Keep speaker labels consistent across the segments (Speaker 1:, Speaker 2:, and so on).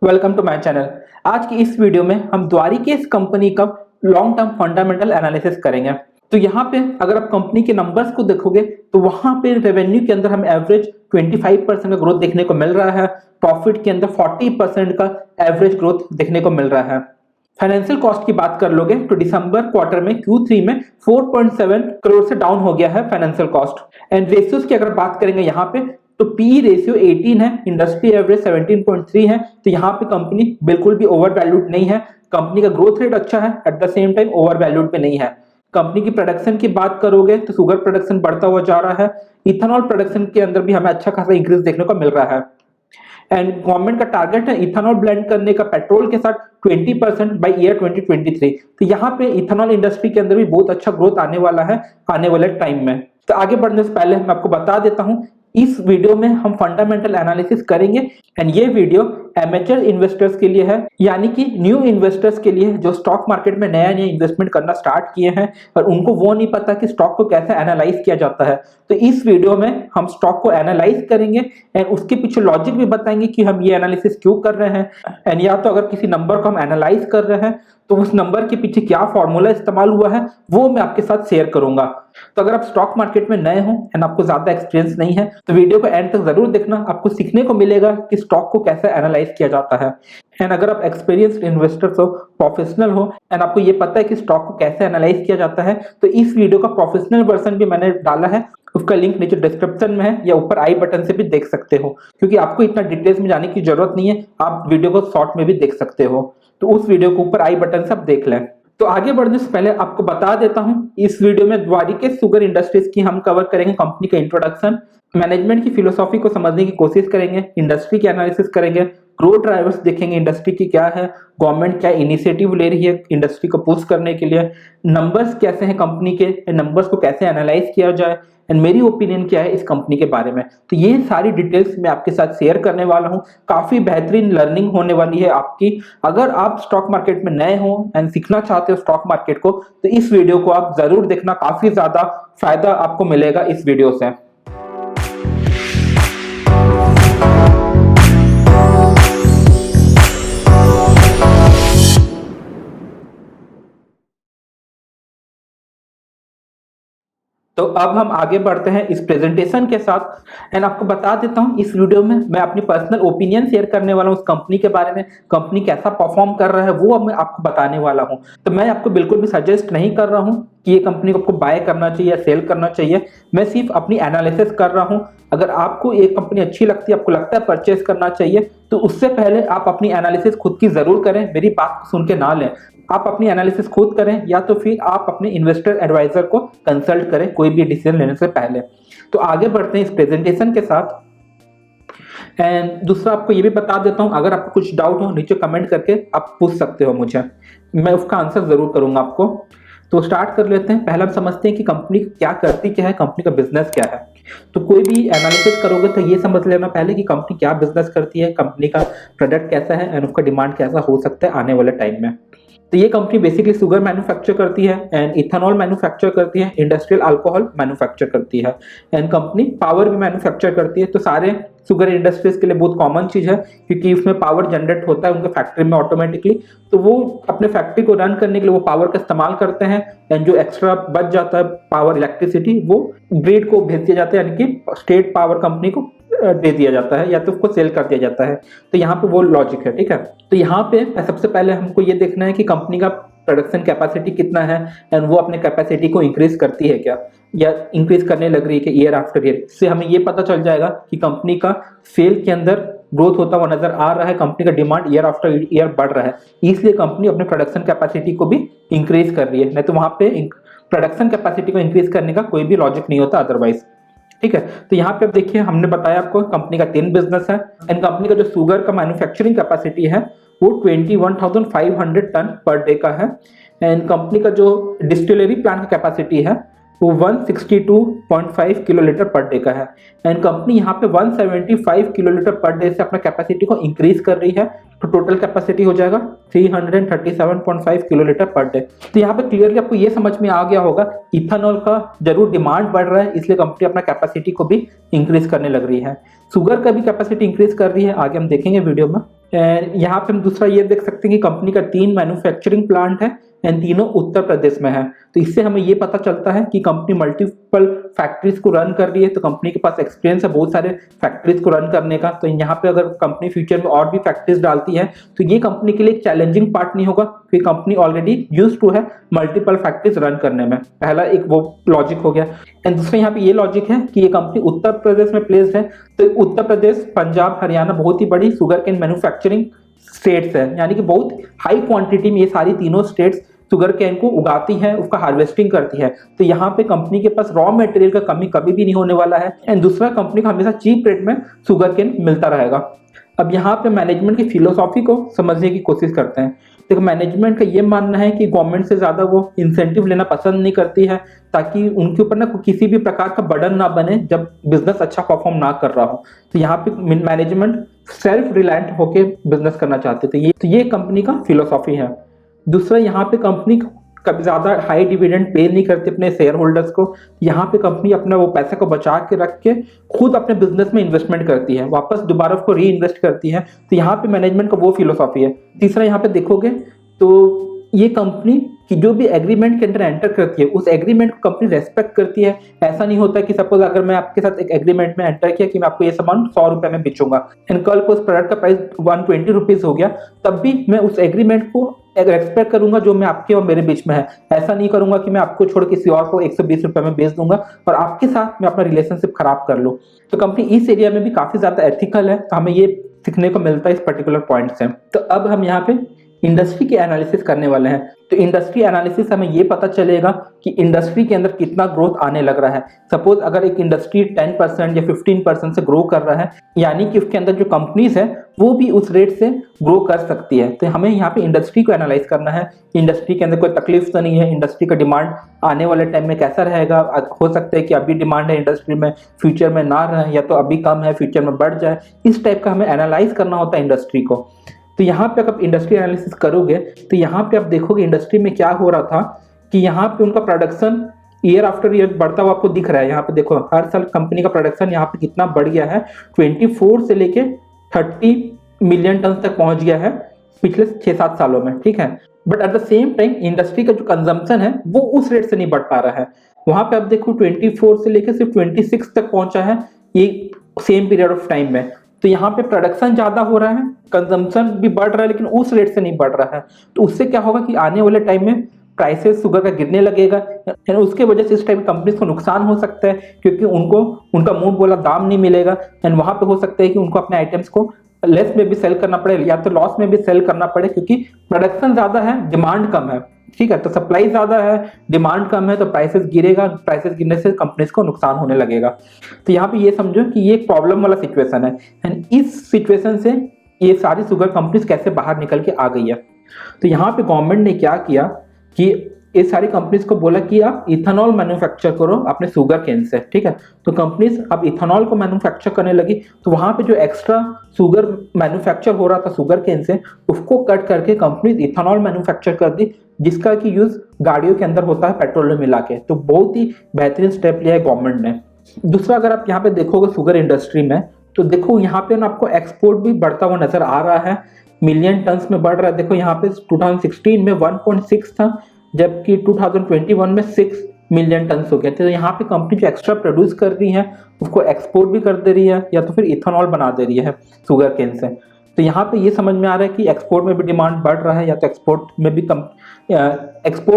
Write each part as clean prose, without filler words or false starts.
Speaker 1: Welcome to my channel. आज की इस वीडियो में हम द्वारिकेश कंपनी का लॉन्ग टर्म फंडामेंटल एनालिसिस करेंगे। तो यहाँ पे अगर आप कंपनी के नंबर्स को देखोगे तो वहां पे रेवेन्यू के अंदर हमें एवरेज 25% का ग्रोथ देखने को मिल रहा है। प्रॉफिट के अंदर 40% का एवरेज ग्रोथ देखने को मिल रहा है। फाइनेंशियल कॉस्ट की बात कर लोगे तो दिसंबर क्वार्टर में Q3 में 4.7 करोड़ से डाउन हो गया है फाइनेंशियल कॉस्ट। एंड रेशियोज की अगर बात करेंगे यहाँ पे तो पी रेशियो 18 है, इंडस्ट्री एवरेज 17.3 है। तो यहाँ पे कंपनी बिल्कुल भी ओवर वैल्यूड नहीं है। कंपनी का ग्रोथ रेट अच्छा है, at the same time over valued पे नहीं है। कंपनी की प्रोडक्शन की बात करोगे तो शुगर प्रोडक्शन बढ़ता हुआ जा रहा है। इथेनॉल प्रोडक्शन के अंदर भी हमें अच्छा खासा इंक्रीज देखने को मिल रहा है। एंड गवर्नमेंट का टारगेट है इथेनॉल ब्लेंड करने का पेट्रोल के साथ 20% बाय ईयर 2023। तो यहाँ पे इथेनॉल इंडस्ट्री के अंदर भी बहुत अच्छा ग्रोथ आने वाला है आने वाले टाइम में। तो आगे बढ़ने से पहले मैं आपको बता देता हूं इस वीडियो में हम फंडामेंटल एनालिसिस करेंगे। एंड ये वीडियो एमेचर इन्वेस्टर्स के लिए है, यानी कि न्यू इन्वेस्टर्स के लिए जो स्टॉक मार्केट में नया नया इन्वेस्टमेंट करना स्टार्ट किए हैं और उनको वो नहीं पता कि स्टॉक को कैसे एनालाइज किया जाता है। तो इस वीडियो में हम स्टॉक को एनालाइज करेंगे एंड उसके पीछे लॉजिक भी बताएंगे कि हम ये एनालिसिस क्यों कर रहे हैं। एंड या तो अगर किसी नंबर को हम एनालाइज कर रहे हैं तो उस नंबर के पीछे क्या फॉर्मूला इस्तेमाल हुआ है वो मैं आपके साथ शेयर करूंगा। तो अगर आप स्टॉक मार्केट में नए हो एंड आपको ज्यादा एक्सपीरियंस नहीं है तो वीडियो को एंड तक जरूर देखना, आपको सीखने को मिलेगा कि स्टॉक को कैसे एनालाइज किया जाता है। एंड अगर आप एक्सपीरियंस्ड इन्वेस्टर्स हो, प्रोफेशनल हो एंड आपको ये पता है कि स्टॉक को कैसे एनालाइज किया जाता है तो इस वीडियो का प्रोफेशनल वर्जन भी मैंने डाला है, उसका लिंक नीचे डिस्क्रिप्शन में है या ऊपर आई बटन से भी देख सकते हो, क्योंकि आपको इतना डिटेल्स में जाने की जरूरत नहीं है, आप वीडियो को शॉर्ट में भी देख सकते हो। तो उस वीडियो को ऊपर आई बटन से आप देख लें। तो आगे बढ़ने से पहले आपको बता देता हूं इस वीडियो में द्वारिकेश शुगर इंडस्ट्रीज की हम कवर करेंगे कंपनी का इंट्रोडक्शन, मैनेजमेंट की फिलोसॉफी को समझने की कोशिश करेंगे, इंडस्ट्री की एनालिसिस करेंगे, ग्रोथ ड्राइवर्स देखेंगे इंडस्ट्री की क्या है, गवर्नमेंट क्या इनिशिएटिव ले रही है इंडस्ट्री को पुश करने के लिए, नंबर्स कैसे हैं कंपनी के, नंबर्स को कैसे एनालाइज किया जाए एंड मेरी ओपिनियन क्या है इस कंपनी के बारे में। तो ये सारी डिटेल्स मैं आपके साथ शेयर करने वाला हूं। काफी बेहतरीन लर्निंग होने वाली है आपकी। अगर आप स्टॉक मार्केट में नए हो एंड सीखना चाहते हो स्टॉक मार्केट को तो इस वीडियो को आप जरूर देखना, काफी ज्यादा फायदा आपको मिलेगा इस वीडियो से। तो अब हम आगे बढ़ते हैं इस प्रेजेंटेशन के साथ। एंड आपको बता देता हूं इस वीडियो में मैं अपनी पर्सनल ओपिनियन शेयर करने वाला हूं उस कंपनी के बारे में, कंपनी कैसा परफॉर्म कर रहा है वो मैं आपको बताने वाला हूं। तो मैं आपको बिल्कुल भी सजेस्ट नहीं कर रहा हूं कि ये कंपनी को आपको बाय करना चाहिए या सेल करना चाहिए, मैं सिर्फ अपनी एनालिसिस कर रहा हूं। अगर आपको एक कंपनी अच्छी लगती है, आपको लगता है परचेज करना चाहिए, तो उससे पहले आप अपनी एनालिसिस खुद की जरूर करें, मेरी बात सुन के ना लें। आप अपनी एनालिसिस खुद करें या तो फिर आप अपने इन्वेस्टर एडवाइजर को कंसल्ट करें कोई भी डिसीजन लेने से पहले। तो आगे बढ़ते हैं इस प्रेजेंटेशन के साथ। एंड दूसरा आपको ये भी बता देता हूं अगर आपको कुछ डाउट हो नीचे कमेंट करके आप पूछ सकते हो मुझे, मैं उसका आंसर जरूर करूंगा आपको। तो स्टार्ट कर लेते हैं। पहले हम समझते हैं कि कंपनी क्या करती क्या है, कंपनी का बिजनेस क्या है। तो कोई भी एनालिसिस करोगे तो ये समझ लेना पहले कि कंपनी क्या बिजनेस करती है, कंपनी का प्रोडक्ट कैसा है एंड उसका डिमांड कैसा हो सकता है आने वाले टाइम में। तो ये कंपनी बेसिकली शुगर मैन्युफैक्चर करती है एंड इथेनॉल मैन्युफैक्चर करती है, इंडस्ट्रियल अल्कोहल मैन्युफैक्चर करती है एंड कंपनी पावर भी मैन्युफैक्चर करती है। तो सारे शुगर इंडस्ट्रीज के लिए बहुत कॉमन चीज है क्योंकि उसमें पावर जनरेट होता है उनके फैक्ट्री में ऑटोमेटिकली, तो वो अपने फैक्ट्री को रन करने के लिए वो पावर का इस्तेमाल करते हैं एंड जो एक्स्ट्रा बच जाता है पावर इलेक्ट्रिसिटी वो ग्रिड को भेज दिया जाता है, यानी कि स्टेट पावर कंपनी को दे दिया जाता है या तो उसको सेल कर दिया जाता है। तो यहाँ पे वो लॉजिक है, ठीक है। तो यहाँ पे सबसे पहले हमको ये देखना है कि कंपनी का प्रोडक्शन कैपेसिटी कितना है एंड वो अपने कैपेसिटी को इंक्रीज करती है क्या या इंक्रीज करने लग रही है कि ईयर आफ्टर ईयर। इससे हमें ये पता चल जाएगा कि कंपनी का सेल के अंदर ग्रोथ होता हुआ नजर आ रहा है, कंपनी का डिमांड ईयर आफ्टर ईयर बढ़ रहा है, इसलिए कंपनी अपने प्रोडक्शन कैपेसिटी को भी इंक्रीज कर रही है। नहीं तो वहां पे प्रोडक्शन कैपेसिटी को इंक्रीज करने का कोई भी लॉजिक नहीं होता अदरवाइज, ठीक है। तो यहाँ पे अब देखिए हमने बताया आपको कंपनी का 3 बिजनेस है एंड कंपनी का जो शुगर का मैन्युफैक्चरिंग कैपेसिटी है वो 21,500 टन पर डे का है एंड कंपनी का जो डिस्टिलरी प्लांट का कैपेसिटी है वो 162.5 किलोलीटर पर डे का है एंड कंपनी यहाँ पे 175 किलोलीटर पर डे से अपना कैपेसिटी को इंक्रीज कर रही है तो टोटल कैपेसिटी हो जाएगा 337.5 किलोलीटर पर डे। तो यहाँ पे क्लियरली आपको ये समझ में आ गया होगा, इथेनॉल का जरूर डिमांड बढ़ रहा है, इसलिए कंपनी अपना कैपेसिटी को भी इंक्रीज करने लग रही है। शुगर का भी कैपेसिटी इंक्रीज कर रही है, आगे हम देखेंगे वीडियो में। यहाँ पे हम दूसरा ये देख सकते हैं कि कंपनी का 3 मैन्युफैक्चरिंग प्लांट है एंड तीनों उत्तर प्रदेश में है। तो इससे हमें ये पता चलता है कि कंपनी मल्टीपल फैक्ट्रीज को रन कर रही है, तो कंपनी के पास एक्सपीरियंस है बहुत सारे फैक्ट्रीज को रन करने का। तो यहाँ पे अगर कंपनी फ्यूचर में और भी फैक्ट्रीज डालती है तो ये कंपनी के लिए एक चैलेंजिंग पार्ट नहीं होगा, क्योंकि कंपनी ऑलरेडी यूज्ड टू है मल्टीपल फैक्ट्रीज रन करने में। पहला एक वो लॉजिक हो गया। एंड दूसरा यहाँ पे ये लॉजिक है कि ये कंपनी उत्तर प्रदेश में प्लेस्ड है, तो उत्तर प्रदेश, पंजाब, हरियाणा बहुत ही बड़ी शुगर केन मैन्युफैक्चरिंग स्टेट्स है, यानी कि बहुत हाई क्वांटिटी में ये सारी तीनों स्टेट्स शुगर केन को उगाती है, उसका हार्वेस्टिंग करती है। तो यहाँ पे कंपनी के पास रॉ मटेरियल का कमी कभी भी नहीं होने वाला है। एंड दूसरा, कंपनी को हमेशा चीप रेट में शुगर केन मिलता रहेगा। अब यहाँ पे मैनेजमेंट की फिलोसॉफी को समझने की कोशिश करते हैं। देखो, मैनेजमेंट का ये मानना है कि गवर्नमेंट से ज्यादा वो इंसेंटिव लेना पसंद नहीं करती है, ताकि उनके ऊपर ना किसी भी प्रकार का बर्डन ना बने जब बिजनेस अच्छा परफॉर्म ना कर रहा हो। तो यहाँ पे मैनेजमेंट सेल्फ रिलायंट होके बिजनेस करना चाहते थे। तो ये कंपनी का फिलोसॉफी है। दूसरा, यहाँ पे कंपनी कभी ज्यादा हाई डिविडेंड पे नहीं करती अपने शेयर होल्डर्स को। यहाँ पे कंपनी अपना वो पैसा को बचा के रख के खुद अपने बिजनेस में इन्वेस्टमेंट करती है, वापस दोबारा उसको री इन्वेस्ट करती है। तो यहाँ पे मैनेजमेंट का वो फिलोसॉफी है। तीसरा, यहाँ पे देखोगे तो ये कंपनी की जो भी एग्रीमेंट के अंदर एंटर करती है, उस एग्रीमेंट को कंपनी रेस्पेक्ट करती है। ऐसा नहीं होता कि सपोज अगर मैं आपके साथ एक एग्रीमेंट में एंटर किया कि मैं आपको ये सामान 100 रुपए में बेचूंगा, एंड कल को उस प्रोडक्ट का प्राइस 120 रुपीज हो गया, तब भी मैं उस एग्रीमेंट को रेस्पेक्ट करूंगा जो मैं आपके और मेरे बीच में है। ऐसा नहीं करूंगा कि मैं आपको छोड़ किसी और को 120 रुपए में बेच दूंगा और आपके साथ मैं अपना रिलेशनशिप खराब कर लूं। तो कंपनी इस एरिया में भी काफी ज्यादा एथिकल है, तो हमें ये सीखने को मिलता है इस पर्टिकुलर पॉइंट से। तो अब हम यहाँ पे इंडस्ट्री के एनालिसिस करने वाले हैं। तो इंडस्ट्री एनालिसिस हमें ये पता चलेगा कि इंडस्ट्री के अंदर कितना ग्रोथ आने लग रहा है। सपोज अगर एक इंडस्ट्री 10% या 15% से ग्रो कर रहा है, यानी कि उसके अंदर जो कंपनीज है वो भी उस रेट से ग्रो कर सकती है। तो हमें यहाँ पे इंडस्ट्री को एनालाइज करना है। इंडस्ट्री के अंदर कोई तकलीफ तो नहीं है, इंडस्ट्री का डिमांड आने वाले टाइम में कैसा रहेगा। हो सकता है कि अभी डिमांड है इंडस्ट्री में, फ्यूचर में ना रहे, या तो अभी कम है फ्यूचर में बढ़ जाए। इस टाइप का हमें एनालाइज करना होता है इंडस्ट्री को। तो यहाँ पे अगर इंडस्ट्री एनालिसिस करोगे तो यहाँ पे आप देखोगे इंडस्ट्री में क्या हो रहा था कि यहाँ पे उनका प्रोडक्शन ईयर आफ्टर ईयर बढ़ता हुआ आपको दिख रहा है। यहाँ पे देखो हर साल कंपनी का प्रोडक्शन यहाँ पे कितना बढ़ गया है, 24 से लेके 30 मिलियन टन तक पहुंच गया है पिछले 6-7 सालों में, ठीक है। But at the same time industry का जो कंजम्पशन है वो उस रेट से नहीं बढ़ पा रहा है। वहां पे आप देखो 24 से लेकर सिर्फ 26 तक पहुंचा है ये सेम पीरियड ऑफ टाइम में। तो यहाँ पे प्रोडक्शन ज्यादा हो रहा है, कंजम्पशन भी बढ़ रहा है, लेकिन उस रेट से नहीं बढ़ रहा है। तो उससे क्या होगा कि आने वाले टाइम में प्राइसेस शुगर का गिरने लगेगा, उसके वजह से इस टाइप की कंपनीज को नुकसान हो सकता है, क्योंकि उनको उनका मुंह बोला दाम नहीं मिलेगा। एंड वहां पे हो सकता है कि उनको अपने आइटम्स को लेस में भी सेल करना पड़े या तो लॉस में भी सेल करना पड़े, क्योंकि प्रोडक्शन ज्यादा है, डिमांड कम है, ठीक है। तो सप्लाई ज्यादा है, डिमांड कम है, तो प्राइसेस गिरेगा, प्राइसेस गिरने से कंपनीज को नुकसान होने लगेगा। तो यहाँ पे ये समझो कि ये एक प्रॉब्लम वाला सिचुएशन है। एंड इस सिचुएशन से ये सारी शुगर कंपनीज कैसे बाहर निकल के आ गई है। तो यहाँ पे गवर्नमेंट ने क्या किया कि ये सारी कंपनीज को बोला कि आप इथेनॉल मैन्युफैक्चर करो अपने शुगर केन से, ठीक है। तो कंपनीज अब इथेनॉल को मैन्युफैक्चर करने लगी। तो वहां पे जो एक्स्ट्रा शुगर मैन्युफैक्चर हो रहा था शुगर केन से, उसको कट करके कंपनीज इथेनॉल मैन्युफैक्चर कर दी, जिसका कि यूज गाड़ियों के अंदर होता है पेट्रोल में मिला के। तो बहुत ही बेहतरीन स्टेप लिया है गवर्नमेंट ने। दूसरा, अगर आप यहाँ पे देखोगे शुगर इंडस्ट्री में, तो देखो यहाँ पे ना आपको एक्सपोर्ट भी बढ़ता हुआ नजर आ रहा है, मिलियन टन्स में बढ़ रहा है। देखो यहाँ पे 2016 में 1.6 था, जबकि 2021 में 6 मिलियन टन हो गए थे। तो यहाँ पे कंपनी जो एक्स्ट्रा प्रोड्यूस कर रही है उसको एक्सपोर्ट भी कर दे रही है, या तो फिर इथेनॉल बना दे रही है शुगर केन से। तो यहाँ पे ये समझ में आ रहा है कि एक्सपोर्ट में भी डिमांड बढ़ रहा है, या तो एक्सपोर्ट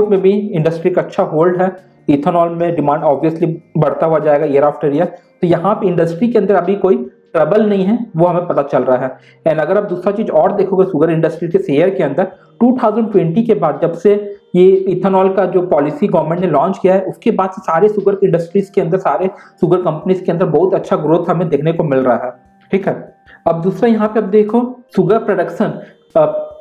Speaker 1: में भी इंडस्ट्री का अच्छा होल्ड है। इथेनॉल में डिमांड ऑब्वियसली बढ़ता हुआ जाएगा ईयर आफ्टर ईयर। तो यहाँ पे इंडस्ट्री के अंदर अभी कोई ट्रबल नहीं है, वो हमें पता चल रहा है। एंड अगर आप दूसरा चीज और देखोगे शुगर इंडस्ट्री के शेयर के अंदर, 2020 के बाद जब से ये इथेनॉल का जो पॉलिसी गवर्नमेंट ने लॉन्च किया है, उसके बाद से सारे शुगर इंडस्ट्रीज के अंदर, सारे शुगर कंपनीज के अंदर बहुत अच्छा ग्रोथ हमें देखने को मिल रहा है, ठीक है। अब दूसरा यहाँ पे अब देखो शुगर प्रोडक्शन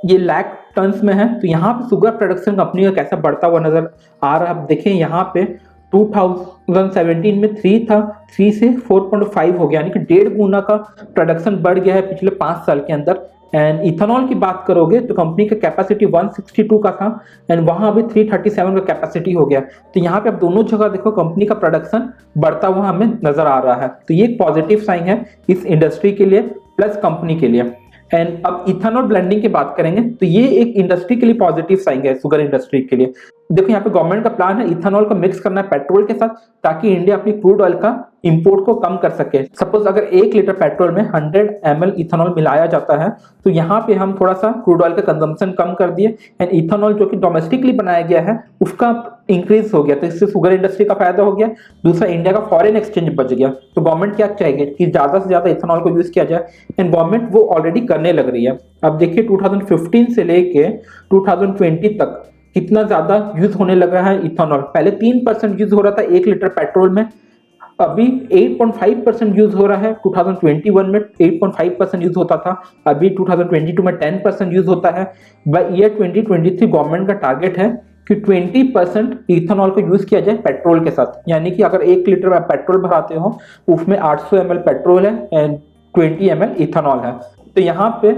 Speaker 1: ये लाख टन्स में है। तो यहाँ पे शुगर प्रोडक्शन कंपनी का कैसा बढ़ता हुआ नजर आ रहा है। अब देखें यहाँ पे 2017 में 3 था, 3 से 4.5 हो गया, यानी कि 1.5 गुना का प्रोडक्शन बढ़ गया है पिछले 5 साल के अंदर। एंड इथेनॉल की बात करोगे तो कंपनी का कैपेसिटी 162 का था एंड वहां अभी 337 का कैपेसिटी हो गया। तो यहाँ पे आप दोनों जगह देखो कंपनी का प्रोडक्शन बढ़ता हुआ हमें नजर आ रहा है। तो ये एक पॉजिटिव साइन है इस इंडस्ट्री के लिए प्लस कंपनी के लिए। एंड अब इथेनॉल ब्लेंडिंग की बात करेंगे तो ये एक इंडस्ट्री के लिए पॉजिटिव साइन है, शुगर इंडस्ट्री के लिए। देखो यहाँ पे गवर्नमेंट का प्लान है इथेनॉल को मिक्स करना है पेट्रोल के साथ, ताकि इंडिया अपनी क्रूड ऑयल का इंपोर्ट को कम कर सके। सपोज अगर 1 लीटर पेट्रोल में 100 ml इथेनॉल मिलाया जाता है तो यहाँ पे हम थोड़ा सा क्रूड ऑयल का कंजम्पशन कम कर दिए एंड इथेनॉल जो कि डोमेस्टिकली बनाया गया है उसका इंक्रीज हो गया। तो इससे शुगर इंडस्ट्री का फायदा हो गया, दूसरा इंडिया का फॉरेन एक्सचेंज बच गया। तो गवर्नमेंट क्या चाहेगी कि ज्यादा से ज्यादा इथेनॉल को यूज किया जाए एंड गवर्नमेंट वो ऑलरेडी करने लग रही है। अब देखिए 2015 से लेके 2020 तक कितना ज्यादा यूज होने लगा है इथेनॉल। पहले 3% यूज हो रहा था 1 लीटर पेट्रोल में, अभी 8.5% यूज हो रहा है। 2021 में 8.5% यूज होता था, अभी 2022 में 10% यूज होता है। बाय ईयर 2023 गवर्नमेंट का टारगेट है कि 20% इथेनॉल को यूज किया जाए पेट्रोल के साथ। यानी कि अगर 1 लीटर पेट्रोल भराते हो उसमें 800 ml पेट्रोल है एंड 20 ml इथेनॉल है। तो यहाँ पे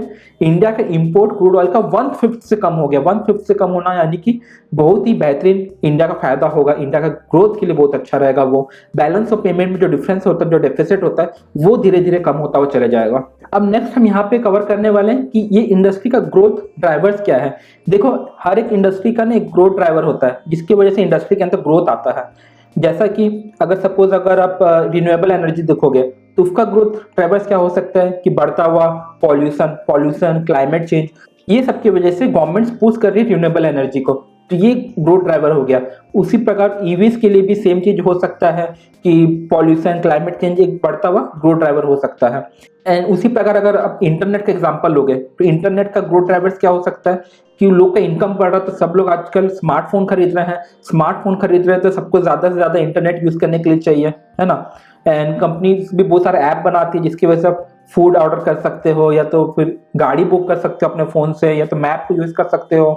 Speaker 1: इंडिया का इंपोर्ट क्रूड ऑयल का 1/5 से कम हो गया। 1/5 से कम होना यानी कि बहुत ही बेहतरीन इंडिया का फायदा होगा, इंडिया का ग्रोथ के लिए बहुत अच्छा रहेगा। वो बैलेंस ऑफ पेमेंट में जो डिफरेंस होता है, जो डेफिसिट होता है, वो धीरे धीरे कम होता हुआ चला जाएगा। अब नेक्स्ट हम यहाँ पे कवर करने वाले हैं कि ये इंडस्ट्री का ग्रोथ ड्राइवर्स क्या है। देखो हर एक इंडस्ट्री का ना एक ग्रोथ ड्राइवर होता है जिसकी वजह से इंडस्ट्री के अंदर ग्रोथ आता है। जैसा कि अगर सपोज अगर आप रिन्यूएबल एनर्जी देखोगे तो उसका ग्रोथ ड्राइवर्स क्या हो सकता है कि बढ़ता हुआ पॉल्यूशन, क्लाइमेट चेंज, ये सब की वजह से गवर्नमेंट पुश कर रही है रिन्यूएबल एनर्जी को, तो ये ग्रोथ ड्राइवर हो गया। उसी प्रकार ईवीज के लिए भी सेम चीज हो सकता है कि पॉल्यूशन, क्लाइमेट चेंज एक बढ़ता हुआ ग्रोथ ड्राइवर हो सकता है। एंड उसी प्रकार अगर आप इंटरनेट का एग्जांपल लोगे तो इंटरनेट का ग्रोथ ड्राइवर्स क्या हो सकता है कि लोग का इनकम बढ़ रहा है, तो सब लोग आजकल स्मार्टफोन खरीद रहे हैं। स्मार्टफोन खरीद रहे हैं तो सबको ज्यादा से ज्यादा इंटरनेट यूज करने के लिए चाहिए, है ना। एंड कंपनीज भी बहुत सारे ऐप बनाती है जिसकी वजह से आप फूड ऑर्डर कर सकते हो या तो फिर गाड़ी बुक कर सकते हो अपने फोन से, या तो मैप को यूज कर सकते हो।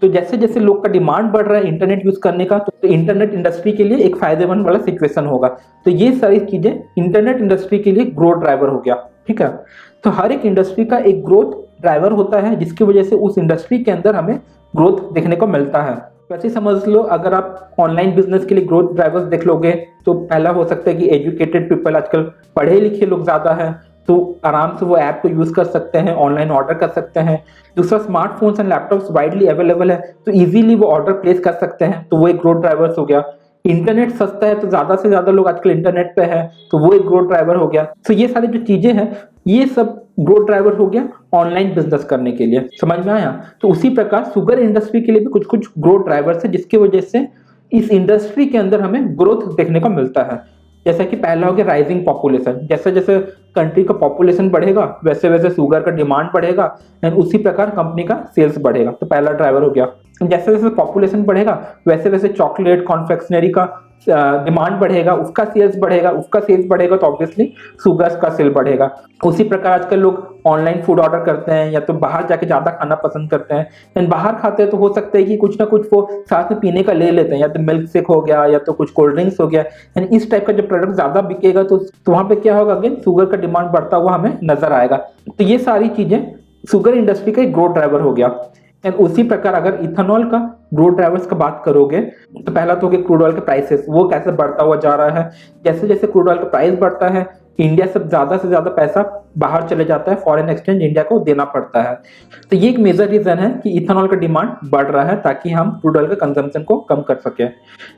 Speaker 1: तो जैसे जैसे लोग का डिमांड बढ़ रहा है इंटरनेट यूज करने का, तो इंटरनेट इंडस्ट्री के लिए एक फायदेमंद वाला सिचुएशन होगा। तो ये सारी चीजें इंटरनेट इंडस्ट्री के लिए ग्रोथ ड्राइवर हो गया, ठीक है। तो हर एक इंडस्ट्री का एक ग्रोथ ड्राइवर होता है जिसकी वजह से उस इंडस्ट्री के अंदर हमें ग्रोथ देखने को मिलता है। वैसे समझ लो अगर आप ऑनलाइन बिजनेस के लिए ग्रोथ ड्राइवर्स देख लोगे तो पहला हो सकता है कि एजुकेटेड पीपल, आजकल पढ़े लिखे लोग ज्यादा हैं तो आराम से वो ऐप को यूज कर सकते हैं, ऑनलाइन ऑर्डर कर सकते हैं। दूसरा smartphones and laptops widely available है तो इजीली वो ऑर्डर प्लेस कर सकते हैं, तो वो एक ग्रोथ ड्राइवर्स हो गया। इंटरनेट सस्ता है तो ज्यादा से ज्यादा लोग आजकल इंटरनेट पे है, तो वो एक ग्रोथ ड्राइवर हो गया। तो ये सारी जो चीजें हैं ये सब ग्रोथ ड्राइवर हो गया ऑनलाइन बिजनेस करने के लिए, समझ में आया। तो उसी प्रकार शुगर इंडस्ट्री के लिए भी कुछ कुछ ग्रोथ ड्राइवर्स है जिसकी वजह से इस इंडस्ट्री के अंदर हमें ग्रोथ देखने को मिलता है। जैसा कि पहला हो गया राइजिंग पॉपुलेशन, जैसे जैसे कंट्री का पॉपुलेशन बढ़ेगा वैसे वैसे शुगर का डिमांड बढ़ेगा एंड उसी प्रकार कंपनी का सेल्स बढ़ेगा, तो पहला ड्राइवर हो गया। जैसे जैसे पॉपुलेशन बढ़ेगा वैसे वैसे चॉकलेट कॉन्फेक्शनरी का डिमांड बढ़ेगा, उसका सेल्स बढ़ेगा तो ऑब्वियसली शुगर का सेल बढ़ेगा। उसी प्रकार आजकल लोग ऑनलाइन फूड ऑर्डर करते हैं या तो बाहर जाके ज्यादा खाना पसंद करते हैं एंड बाहर खाते हैं तो हो सकता है कि कुछ ना कुछ वो साथ में पीने का ले लेते हैं, या तो मिल्क शेक हो गया या तो कुछ कोल्ड ड्रिंक्स हो गया एंड इस टाइप का जब प्रोडक्ट ज्यादा बिकेगा तो वहां पे क्या होगा, अगेन शुगर का डिमांड बढ़ता हुआ हमें नजर आएगा। तो ये सारी चीजें शुगर इंडस्ट्री का एक ग्रोथ ड्राइवर हो गया। एंड उसी प्रकार अगर इथेनॉल का ग्रोथ ड्राइवर्स का बात करोगे तो पहला तो क्रूड ऑयल के प्राइसेस वो कैसे बढ़ता हुआ जा रहा है। जैसे जैसे क्रूड ऑयल का प्राइस बढ़ता है इंडिया से ज्यादा पैसा बाहर चले जाता है, फॉरेन एक्सचेंज इंडिया को देना पड़ता है। तो ये एक मेजर रीजन है कि इथेनॉल का डिमांड बढ़ रहा है ताकि हम क्रूड ऑयल के कंजम्पशन को कम कर सके।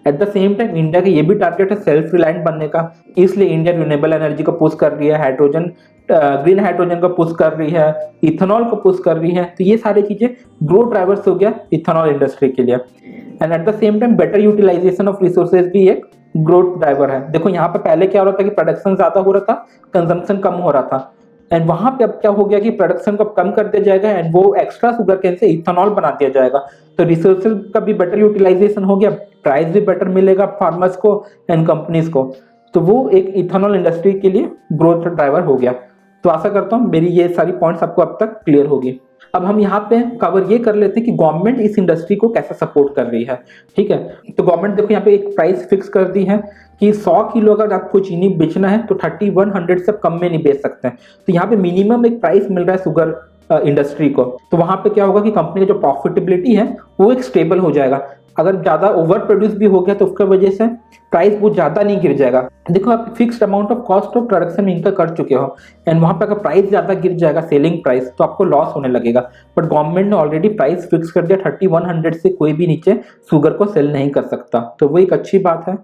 Speaker 1: Eight the same time India का ये भी टारगेट है सेल्फ रिलायंट बनने का, इसलिए इंडिया रिन्यूएबल एनर्जी को पुश कर रही है, हाइड्रोजन ग्रीन हाइड्रोजन को पुश कर रही है, इथेनॉल को पुश कर रही है। तो ये सारी चीजें ग्रोथ ड्राइवर्स हो गया इथेनॉल इंडस्ट्री के लिए। And at the same time better utilization of resources भी एक ग्रोथ ड्राइवर है। देखो यहाँ पे पहले क्या हो रहा था कि प्रोडक्शन ज्यादा हो रहा था, कंजम्पशन कम हो रहा था एंड वहां पे अब क्या हो गया कि प्रोडक्शन को कम कर दिया जाएगा एंड वो एक्स्ट्रा शुगर केन से इथेनॉल बना दिया जाएगा। तो रिसोर्सेज का भी बेटर यूटिलाइजेशन हो गया, प्राइस भी बेटर मिलेगा फार्मर्स को एंड कंपनीज को, तो वो एक इथेनॉल इंडस्ट्री के लिए ग्रोथ ड्राइवर हो गया। तो आशा करता हूँ मेरी ये सारी पॉइंट्स आपको अब तक क्लियर होगी। अब हम यहाँ पे कवर ये कर लेते हैं कि गवर्नमेंट इस इंडस्ट्री को कैसे सपोर्ट कर रही है, ठीक है। तो गवर्नमेंट देखो यहाँ पे एक प्राइस फिक्स कर दी है कि 100 किलो अगर आपको चीनी बेचना है तो 3100 से कम में नहीं बेच सकते हैं। तो यहाँ पे मिनिमम एक प्राइस मिल रहा है शुगर इंडस्ट्री को, तो वहां पे क्या होगा कि कंपनी का जो प्रॉफिटेबिलिटी है वो एक स्टेबल हो जाएगा। अगर ज्यादा ओवर प्रोड्यूस भी हो गया तो उसकी वजह से प्राइस बहुत ज्यादा नहीं गिर जाएगा। देखो आप fixed amount of cost of production में इनका कर चुके हो एंड वहां पर अगर प्राइस ज्यादा गिर जाएगा सेलिंग प्राइस तो आपको लॉस होने लगेगा। बट गवर्नमेंट ने ऑलरेडी प्राइस फिक्स कर दिया 3100 से कोई भी नीचे शुगर को सेल नहीं कर सकता, तो वो एक अच्छी बात है।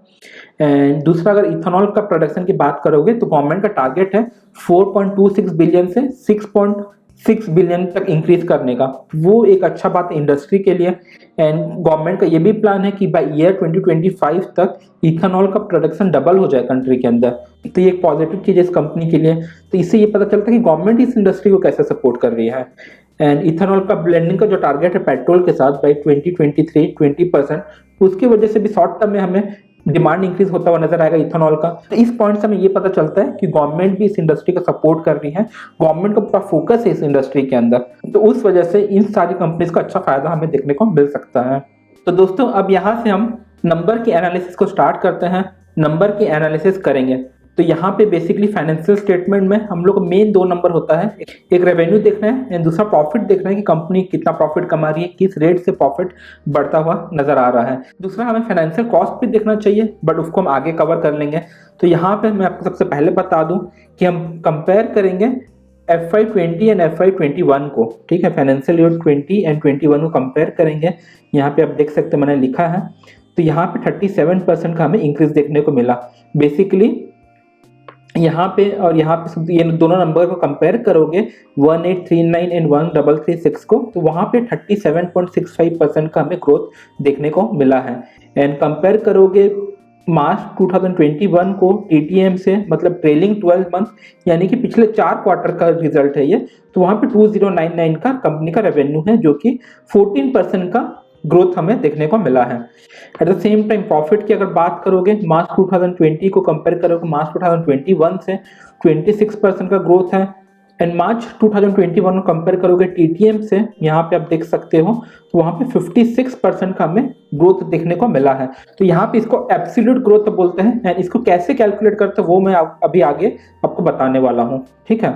Speaker 1: एंड दूसरा, अगर इथेनॉल का प्रोडक्शन की बात करोगे तो गवर्नमेंट का टारगेट है 4.26 बिलियन से 6.6 बिलियन तक इंक्रीज करने का, वो एक अच्छा बात है इंडस्ट्री के लिए। एंड गवर्नमेंट का ये भी प्लान है कि बाय ईयर 2025 तक इथेनॉल का प्रोडक्शन डबल हो जाए कंट्री के अंदर, तो ये एक पॉजिटिव चीज है इस कंपनी के लिए। तो इससे ये पता चलता है कि गवर्नमेंट इस इंडस्ट्री को कैसे सपोर्ट कर रही है। एंड इथेनॉल का ब्लेंडिंग का जो टारगेट है पेट्रोल के साथ बाय 2023 20%, उसकी वजह से भी शॉर्ट टर्म में हमें डिमांड इंक्रीज होता हुआ नजर आएगा इथेनॉल का। तो इस पॉइंट से हमें ये पता चलता है कि गवर्नमेंट भी इस इंडस्ट्री को सपोर्ट कर रही है, गवर्नमेंट का पूरा फोकस है इस इंडस्ट्री के अंदर, तो उस वजह से इन सारी कंपनीज का अच्छा फायदा हमें देखने को मिल सकता है। तो दोस्तों अब यहाँ से हम नंबर के एनालिसिस को स्टार्ट करते हैं, नंबर के एनालिसिस करेंगे। तो यहाँ पे बेसिकली फाइनेंशियल स्टेटमेंट में हम लोग मेन दो नंबर होता है, एक रेवेन्यू देखना है एंड दूसरा प्रॉफिट देखना है कि कंपनी कितना प्रॉफिट कमा रही है, किस रेट से प्रॉफिट बढ़ता हुआ नजर आ रहा है। दूसरा हमें फाइनेंशियल कॉस्ट भी देखना चाहिए, बट उसको हम आगे कवर कर लेंगे। तो यहाँ पे मैं आपको सबसे पहले बता दूं कि हम कंपेयर करेंगे FY20 एंड FY21 को, ठीक है, फाइनेंशियल ईयर 20 एंड 21 को कंपेयर करेंगे। यहाँ पे आप देख सकते हैं मैंने लिखा है, तो यहाँ पे 37% का हमें इंक्रीज देखने को मिला। बेसिकली यहाँ पे और यहाँ पे ये दोनों नंबर को कंपेयर करोगे 1839 एंड 1336 को, तो वहाँ पे 37.65% का हमें ग्रोथ देखने को मिला है। एंड कंपेयर करोगे मार्च 2021 को TTM से, मतलब ट्रेलिंग 12 मंथ यानी कि पिछले 4 क्वार्टर का रिजल्ट है ये, तो वहाँ पे 2099 का कंपनी का रेवेन्यू है जो कि 14% का ग्रोथ हमें देखने को मिला है। At the same time profit की अगर बात करोगे मार्च 2020 को कंपेयर करोगे मार्च 2021 से 26% का ग्रोथ है। एंड मार्च 2021 को कंपेयर करोगे TTM से, यहाँ पे आप देख सकते हो, तो वहाँ पे 56% का हमें ग्रोथ देखने को मिला है। तो यहाँ पे इसको एब्सोल्यूट ग्रोथ बोलते हैं एंड इसको कैसे कैलकुलेट करते हैं वो मैं अभी आगे आपको बताने वाला हूँ, ठीक है।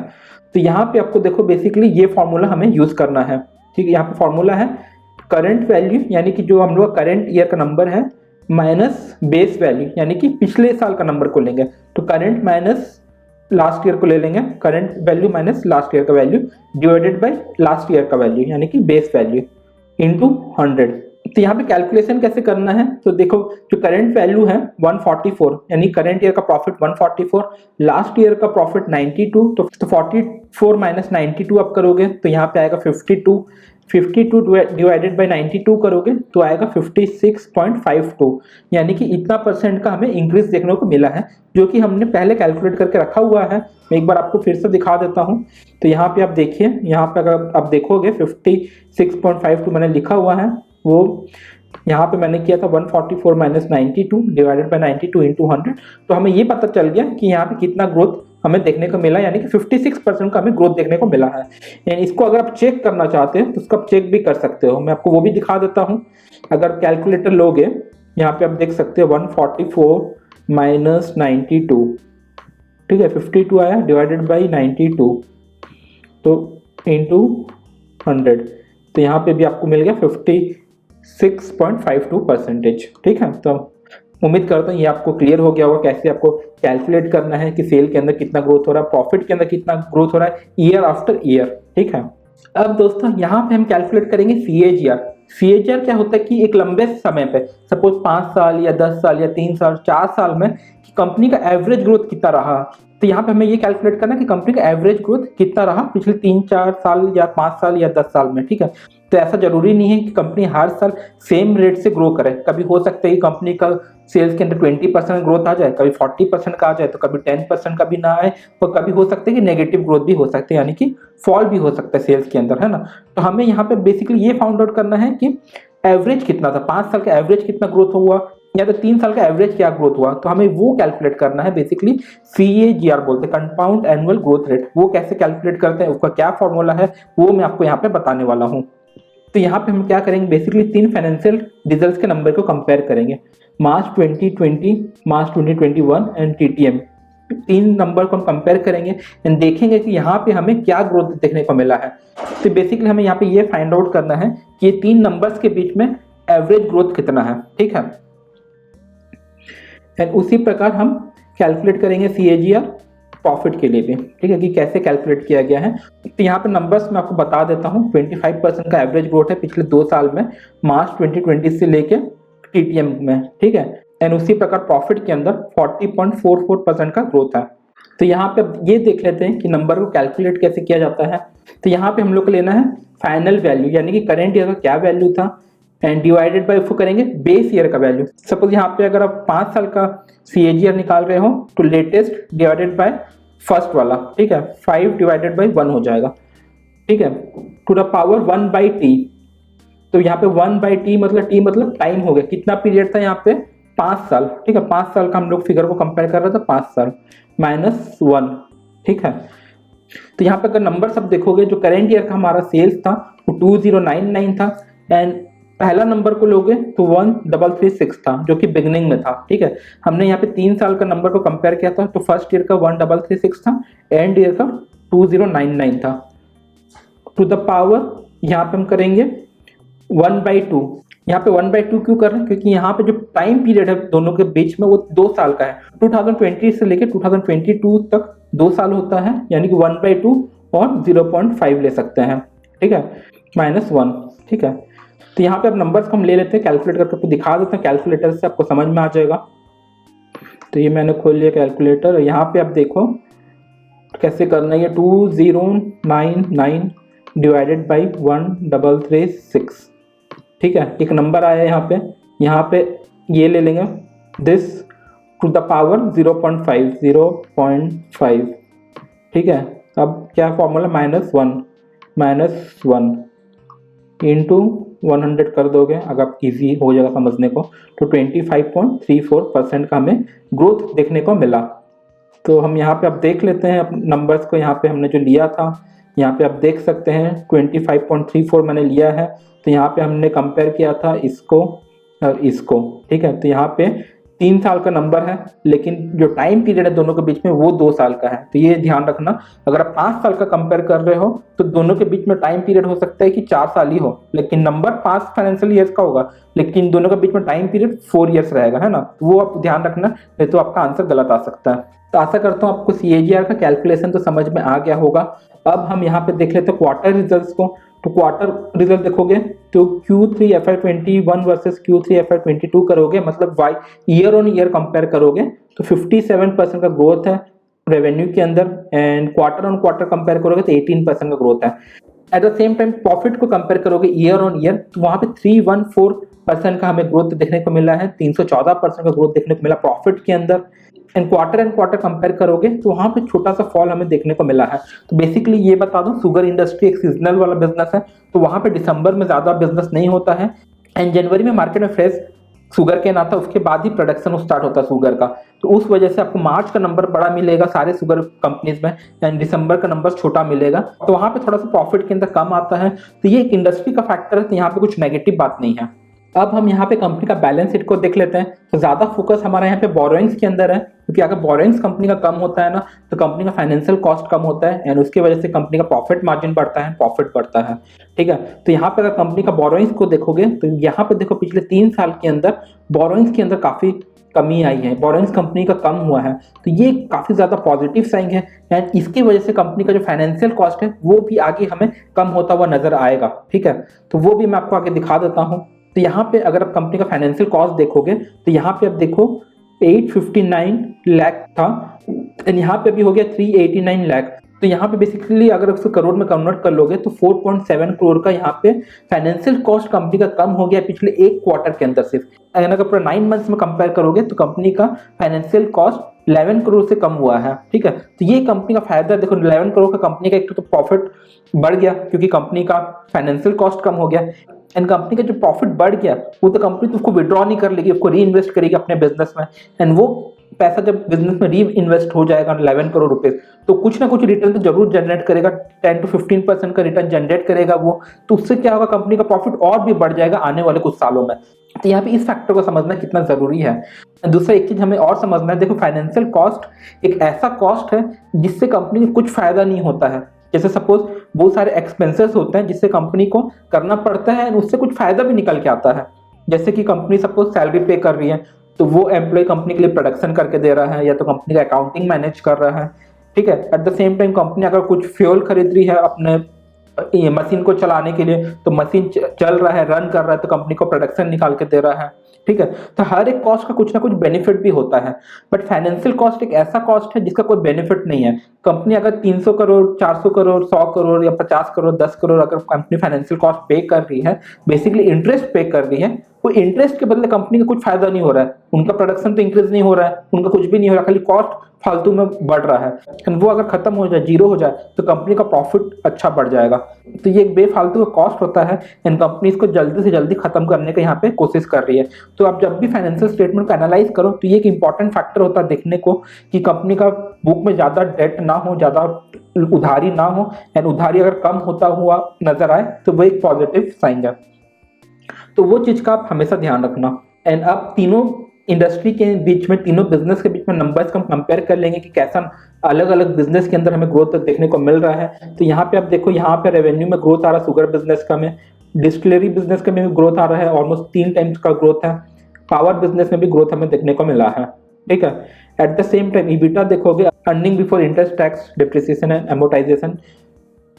Speaker 1: तो यहाँ पे आपको देखो बेसिकली ये फॉर्मूला हमें यूज करना है, ठीक है। यहाँ पे फॉर्मूला है करंट वैल्यू यानी कि जो हम लोग करंट ईयर का नंबर है माइनस बेस वैल्यू यानी कि पिछले साल का नंबर को लेंगे, तो करंट माइनस लास्ट ईयर को ले लेंगे, current value minus last year का value divided by last year का वैल्यू यानी कि बेस वैल्यू इनटू 100। तो यहाँ पे कैलकुलेशन कैसे करना है, तो देखो जो करंट वैल्यू है 144 यानी करंट ईयर का प्रॉफिट 144, लास्ट ईयर का प्रॉफिट 92, तो 44 माइनस 92 आप करोगे तो यहाँ पे आएगा 52 डिवाइडेड बाय 92 करोगे तो आएगा 56.52, यानी कि इतना परसेंट का हमें इंक्रीज देखने को मिला है, जो कि हमने पहले कैलकुलेट करके रखा हुआ है। मैं एक बार आपको फिर से दिखा देता हूं। तो यहाँ पे आप देखिए, यहाँ पे अगर आप देखोगे 56.52 मैंने लिखा हुआ है, वो यहाँ पे मैंने किया था 144 माइनस 92 डिवाइडेड बाय 92 इंटू 100, तो हमें ये पता चल गया कि यहाँ पे कितना ग्रोथ हमें देखने को मिला, यानी कि 56% का हमें ग्रोथ देखने को मिला है। यानी इसको अगर आप चेक करना चाहते हैं तो उसको आप चेक भी कर सकते हो, मैं आपको वो भी दिखा देता हूँ। अगर कैलकुलेटर लोगे, यहाँ पे आप देख सकते हो 144 माइनस 92, ठीक है, 52 आया डिवाइडेड बाई 92 तो इंटू 100, तो यहाँ पे भी आपको मिल गया 56.52%, ठीक है। तो उम्मीद करता हूँ ये आपको क्लियर हो गया होगा कैसे आपको कैलकुलेट करना है कि सेल के अंदर कितना ग्रोथ हो रहा है, प्रॉफिट के अंदर कितना ग्रोथ हो रहा है ईयर आफ्टर ईयर, ठीक है। अब दोस्तों यहाँ पे हम कैलकुलेट करेंगे CAGR। CAGR क्या होता है कि एक लंबे समय पे, सपोज 5 साल या 10 साल या 3 साल 4 साल में कि कंपनी का एवरेज ग्रोथ कितना रहा, तो यहाँ पे हमें ये कैलकुलेट करना है कि कंपनी का एवरेज ग्रोथ कितना रहा पिछले 3-4 साल या 5 साल या 10 साल में, ठीक है। तो ऐसा जरूरी नहीं है कि कंपनी हर साल सेम रेट से ग्रो करे, कभी हो सकता है कि कंपनी का सेल्स के अंदर 20% ग्रोथ आ जाए, कभी 40% का आ जाए, तो कभी 10% का भी ना आए, और कभी हो सकता है कि नेगेटिव ग्रोथ भी हो सकती है, यानी कि फॉल भी हो सकता है सेल्स के अंदर, है ना। तो हमें यहाँ पे बेसिकली ये फाउंड आउट करना है कि एवरेज कितना था, 5 साल का एवरेज कितना ग्रोथ हुआ या तो 3 साल का एवरेज क्या ग्रोथ हुआ, तो हमें वो कैलकुलेट करना है। बेसिकली CAGR बोलते हैं, कंपाउंड एनुअल ग्रोथ रेट। वो कैसे कैलकुलेट करते हैं, उसका क्या फॉर्मूला है, वो मैं आपको यहाँ पे बताने वाला हूँ। तो यहाँ पे हम क्या करेंगे, बेसिकली 3 फाइनेंशियल रिजल्ट्स के नंबर को कंपेयर करेंगे, मार्च 2020, मार्च 2021 एंड TTM। तीन नंबर को हम कंपेयर करेंगे एंड देखेंगे कि यहाँ पे हमें क्या ग्रोथ देखने को मिला है। तो बेसिकली हमें यहाँ पे ये फाइंड आउट करना है कि ये तीन नंबर्स के बीच में एवरेज ग्रोथ कितना है, ठीक है। एंड उसी प्रकार हम कैलकुलेट करेंगे CAGR प्रॉफिट के लिए भी, ठीक है, कि कैसे कैलकुलेट किया गया है। तो यहाँ पे नंबर्स मैं आपको बता देता हूँ। 25% का एवरेज ग्रोथ है पिछले 2 साल में, मार्च 2020 से लेके TTM में, ठीक है। एंड उसी प्रकार प्रॉफिट के अंदर 40.44% का ग्रोथ है। तो यहाँ पे ये देख लेते हैं कि नंबर को कैलकुलेट कैसे किया जाता है। तो यहाँ पे हम लोग को लेना है फाइनल वैल्यू, यानी कि करंट ईयर का क्या वैल्यू था, एंड डिवाइडेड बाय उसको करेंगे बेस ईयर का वैल्यू। सपोज यहाँ पे अगर आप 5 साल का CAGR निकाल रहे हो तो लेटेस्ट डिवाइडेड बाय फर्स्ट वाला, ठीक है, 5 डिवाइडेड बाय 1 हो जाएगा, ठीक है, टू द पावर 1/t। तो यहाँ पे 1/t मतलब t मतलब टाइम हो गया, कितना पीरियड था यहाँ पे, 5 साल, ठीक है। 5 साल का हम लोग फिगर को कंपेयर कर रहे थे, 5 साल -1, ठीक है। तो यहाँ पे अगर नंबर सब देखोगे, जो करेंट ईयर का हमारा सेल्स था वो 2099 था, एंड पहला नंबर को लोगे तो 1336 था जो कि बिगनिंग में था, ठीक है। हमने यहाँ पे 3 साल का नंबर को कंपेयर किया था, तो फर्स्ट ईयर का 1336 था, एंड ईयर का 2099 था। टू द पावर यहाँ पे हम करेंगे 1/2। यहाँ पे 1/2 क्यों कर रहे हैं, क्योंकि यहाँ पे जो टाइम पीरियड है दोनों के बीच में वो 2 साल का है। 2020 से लेके 2022 तक 2 साल होता है, यानी कि 1/2 और 0.5 ले सकते हैं, ठीक है, -1, ठीक है। तो यहाँ पे अब नंबर्स को हम ले लेते हैं, कैलकुलेट करके आपको दिखा देते हैं, कैलकुलेटर से आपको समझ में आ जाएगा। तो ये मैंने खोल लिया कैलकुलेटर। यहाँ पे आप देखो कैसे करना है, 2099 डिवाइडेड बाई 1336, ठीक है। एक नंबर आया यहाँ पे ये ले लेंगे, दिस टू द पावर 0.5, ठीक है। अब क्या फॉर्मूला, -1 इंटू 100 कर दोगे, अगर आप इजी हो जाएगा समझने को, तो 25.34% का हमें ग्रोथ देखने को मिला। तो हम यहाँ पे अब देख लेते हैं नंबर्स को। यहाँ पे हमने जो लिया था, यहाँ पे आप देख सकते हैं 25.34 मैंने लिया है। तो यहाँ पे हमने कंपेयर किया था इसको और इसको, ठीक है। तो यहाँ पे 3 साल का नंबर है, लेकिन जो टाइम पीरियड है दोनों के बीच में वो 2 साल का है। तो ये ध्यान रखना, अगर आप 5 साल का कंपेयर कर रहे हो तो दोनों के बीच में टाइम पीरियड हो सकता है कि 4 साल ही हो, लेकिन नंबर 5 फाइनेंशियल ईयर्स का होगा, लेकिन दोनों के बीच में टाइम पीरियड 4 ईयर्स रहेगा, है ना। तो वो आप ध्यान रखना, नहीं तो आपका आंसर गलत आ सकता है। तो आशा करता हूँ आपको CAGR का कैलकुलेशन तो समझ में आ गया होगा। अब हम यहाँ पे देख लेते हैं क्वार्टर रिजल्ट्स को। तो क्वार्टर रिजल्ट देखोगे तो Q3 FY21 versus Q3 FY22 करोगे, मतलब ईयर ऑन ईयर कंपेयर करोगे तो 57% का ग्रोथ है रेवेन्यू के अंदर, and quarter on quarter compare करोगे तो 18% का ग्रोथ है। At the same time profit को कंपेयर करोगे ईयर ऑन ईयर, तो वहां पे 314% का हमें ग्रोथ देखने को मिला है, 314% का ग्रोथ देखने को मिला प्रॉफिट के अंदर। एंड क्वार्टर कंपेयर करोगे तो वहां पे छोटा सा फॉल हमें देखने को मिला है। तो बेसिकली ये बता दूं, शुगर इंडस्ट्री एक सीजनल वाला बिजनेस है, तो वहां पे दिसंबर में ज्यादा बिजनेस नहीं होता है, एंड जनवरी में मार्केट में फ्रेश शुगर केन आता है, उसके बाद ही प्रोडक्शन स्टार्ट होता है शुगर का। तो उस वजह से आपको मार्च का नंबर बड़ा मिलेगा सारे शुगर कंपनीज में, एंड दिसंबर का नंबर छोटा मिलेगा, तो वहां पे थोड़ा सा प्रॉफिट के अंदर कम आता है। तो ये एक इंडस्ट्री का फैक्टर है, तो यहाँ पे कुछ नेगेटिव बात नहीं है। अब हम यहाँ पे कंपनी का बैलेंस शीट को देख लेते हैं। तो ज्यादा फोकस हमारा यहाँ पे बोरोइंग्स के अंदर है, क्योंकि अगर बोरोइंग्स कंपनी का कम होता है ना, तो कंपनी का फाइनेंशियल कॉस्ट कम होता है, एंड उसकी वजह से कंपनी का प्रॉफिट मार्जिन बढ़ता है, प्रॉफिट बढ़ता है, ठीक है। तो यहाँ पे अगर कंपनी का बोरोइंग्स को देखोगे तो यहाँ पे देखो पिछले 3 साल के अंदर बोरोइंग्स के अंदर काफी कमी आई है, बोरोइंग्स कंपनी का कम हुआ है, तो ये काफी ज्यादा पॉजिटिव साइन है, एंड इसकी वजह से कंपनी का जो फाइनेंशियल कॉस्ट है वो भी आगे हमें कम होता हुआ नजर आएगा, ठीक है। तो वो भी मैं आपको आगे दिखा देता हूँ। तो यहाँ पे अगर आप कंपनी का फाइनेंशियल कॉस्ट देखोगे तो यहाँ पे आप देखो 859 लाख था, एंड यहाँ पे भी हो गया 389 लाख। तो यहाँ पे बेसिकली अगर उसको करोड़ में कन्वर्ट कर लोगे तो 4.7 करोड़ का यहाँ पे फाइनेंशियल कॉस्ट कंपनी का कम हो गया पिछले एक क्वार्टर के अंदर सिर्फ। अगर पूरा 9 मंथ्स में कंपेयर करोगे तो कंपनी का फाइनेंशियल कॉस्ट 11 करोड़ से कम हुआ है, ठीक है। तो ये कंपनी का फायदा देखो, 11 करोड़ का कंपनी का एक तो प्रॉफिट बढ़ गया क्योंकि कंपनी का फाइनेंशियल कॉस्ट कम हो गया, एंड कंपनी का जो प्रॉफिट बढ़ गया वो तो कंपनी तो उसको विड्रॉ नहीं कर लेगी, उसको री इन्वेस्ट करेगी अपने बिजनेस में, एंड वो पैसा जब बिजनेस में री इन्वेस्ट हो जाएगा 11 करोड़ रुपए, तो कुछ ना कुछ रिटर्न तो जरूर जनरेट करेगा, 10 to 15% का रिटर्न जनरेट करेगा वो। तो उससे क्या होगा, कंपनी का प्रॉफिट और भी बढ़ जाएगा आने वाले कुछ सालों में। तो यहाँ पे इस फैक्टर को समझना कितना जरूरी है। दूसरा एक चीज हमें और समझना है, देखो फाइनेंशियल कॉस्ट एक ऐसा कॉस्ट है जिससे कंपनी को कुछ फायदा नहीं होता है। जैसे सपोज बहुत सारे एक्सपेंसेस होते हैं जिससे कंपनी को करना पड़ता है, उससे कुछ फायदा भी निकल के आता है। जैसे कि कंपनी सपोज सैलरी पे कर रही है, तो वो एम्प्लॉय कंपनी के लिए प्रोडक्शन करके दे रहा है, या तो कंपनी का अकाउंटिंग मैनेज कर रहा है, ठीक है। At the same time company अगर कुछ फ्यूल खरीद रही है अपने मशीन को चलाने के लिए, तो मशीन चल रहा है, रन कर रहा है, तो कंपनी को प्रोडक्शन निकाल के दे रहा है, ठीक है। तो हर एक कॉस्ट का कुछ ना कुछ बेनिफिट भी होता है। बट फाइनेंशियल कॉस्ट एक ऐसा कॉस्ट है जिसका कोई बेनिफिट नहीं है। कंपनी अगर 300 करोड़ 400 करोड़ 100 करोड़ या 50 करोड़ 10 करोड़ अगर कंपनी फाइनेंशियल कॉस्ट पे कर रही है, बेसिकली इंटरेस्ट पे कर रही है, वो इंटरेस्ट के बदले कंपनी का कुछ फायदा नहीं हो रहा है, उनका प्रोडक्शन तो इंक्रीज नहीं हो रहा है, उनका कुछ भी नहीं हो रहा, खाली कॉस्ट फालतू में बढ़ रहा है। वो अगर खत्म हो जाए, जीरो हो जाए, तो कंपनी का प्रॉफिट अच्छा बढ़ जाएगा। तो ये एक बेफालतू का कॉस्ट होता है, एंड कंपनी इसको जल्दी से जल्दी खत्म करने का यहाँ पे कोशिश कर रही है। तो आप जब भी फाइनेंशियल स्टेटमेंट को एनालाइज करो, तो ये एक इंपॉर्टेंट फैक्टर होता है देखने को कि कंपनी का बुक में ज्यादा डेट ना हो, ज्यादा उधारी ना हो, एंड उधारी अगर कम होता हुआ नजर आए तो वो एक पॉजिटिव साइन है। तो वो चीज का आप हमेशा ध्यान रखना। एंड आप तीनों इंडस्ट्री के बीच में, तीनों बिजनेस के बीच में नंबर्स को हम कंपेयर कर लेंगे कि कैसा अलग अलग बिजनेस के अंदर हमें ग्रोथ देखने को मिल रहा है। तो यहाँ पे आप देखो, यहाँ पे रेवेन्यू में ग्रोथ आ रहा है शुगर बिजनेस का में, डिस्टिलरी बिजनेस का में भी ग्रोथ आ रहा है, ऑलमोस्ट 3 टाइम्स का ग्रोथ है, पावर बिजनेस में भी ग्रोथ हमें देखने को मिला है, ठीक है। At the same time EBITDA देखोगे, earning before interest tax depreciation and amortisation,